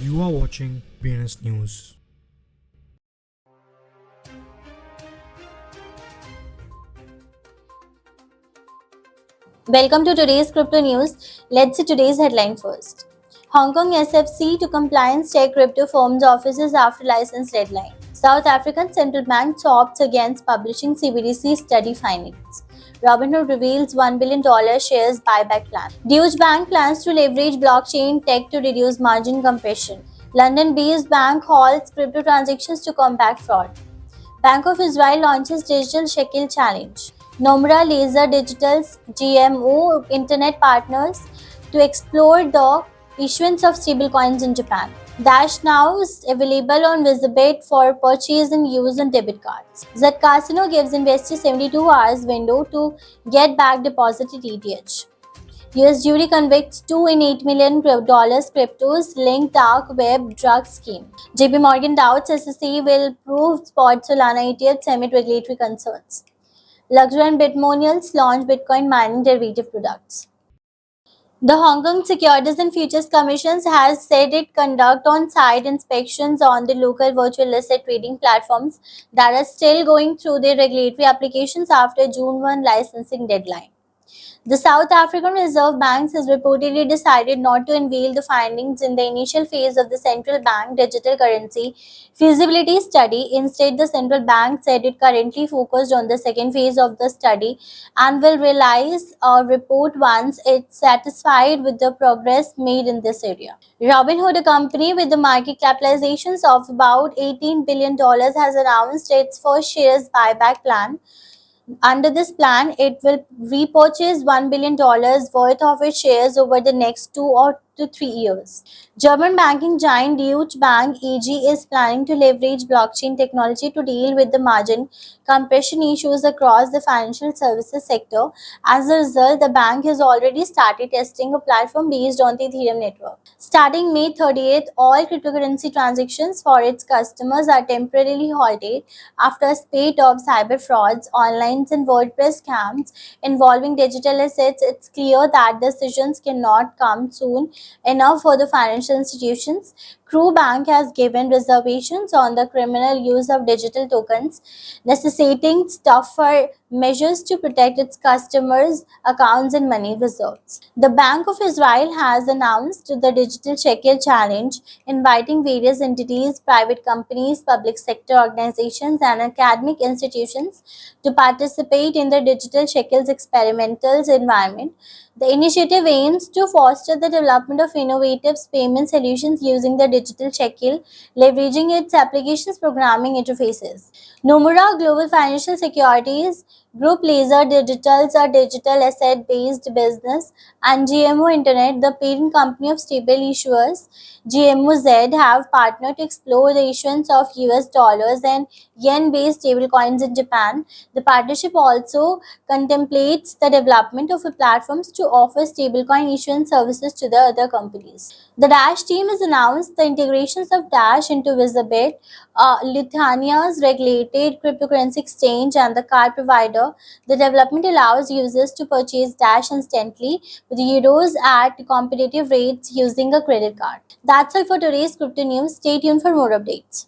You are watching BNS News. Welcome to today's crypto news. Let's see today's headline first. Hong Kong SFC to compliance check crypto firms' offices after license deadline. South African Central Bank opts against publishing CBDC study findings. Robinhood reveals $1 billion shares buyback plan. Deutsche Bank plans to leverage blockchain tech to reduce margin compression. London-based bank halts crypto transactions to combat fraud. Bank of Israel launches Digital Shekel Challenge. Nomura Laser Digital's GMO Internet partners to explore the issuance of stablecoins in Japan. Dash now is available on Visibit for purchase and use on debit cards. Z Casino gives investors 72 hours window to get back deposited ETH. US jury convicts two in $8 million cryptos linked dark web drug scheme. JP Morgan doubts SEC will prove spot Solana ETFs amid regulatory concerns. Luxury and Bitmonials launch Bitcoin mining derivative products. The Hong Kong Securities and Futures Commission has said it conduct on-site inspections on the local virtual asset trading platforms that are still going through their regulatory applications after June 1 licensing deadline. The South African Reserve Bank has reportedly decided not to unveil the findings in the initial phase of the central bank digital currency feasibility study. Instead, the central bank said it currently focused on the second phase of the study and will release a report once it's satisfied with the progress made in this area. Robinhood, a company with the market capitalizations of about $18 billion, has announced its first shares buyback plan. Under this plan, it will repurchase $1 billion worth of its shares over the next 2 to 3 years. German banking giant Deutsche Bank AG is planning to leverage blockchain technology to deal with the margin compression issues across the financial services sector. As a result, the bank has already started testing a platform based on the Ethereum network. Starting May 30th, all cryptocurrency transactions for its customers are temporarily halted after a spate of cyber frauds, online and WordPress scams involving digital assets. It's clear that decisions cannot come soon enough for the financial institutions. Crew Bank has given reservations on the criminal use of digital tokens, necessitating tougher measures to protect its customers' accounts and money reserves. The Bank of Israel has announced the Digital Shekel Challenge, inviting various entities, private companies, public sector organizations, and academic institutions to participate in the Digital Shekels experimental environment. The initiative aims to foster the development of innovative payment solutions using the digital shekel, leveraging its applications programming interfaces. Nomura Global Financial Securities Group Laser Digitals, a digital asset-based business, and GMO Internet, the parent company of stable issuers, GMOZ, have partnered to explore the issuance of US dollars and yen-based stablecoins in Japan. The partnership also contemplates the development of platforms to offer stablecoin issuance services to the other companies. The Dash team has announced the integrations of Dash into Visibit, Lithuania's regulated cryptocurrency exchange, and the card provider. The development allows users to purchase Dash instantly with euros at competitive rates using a credit card. That's all for today's crypto news. Stay tuned for more updates.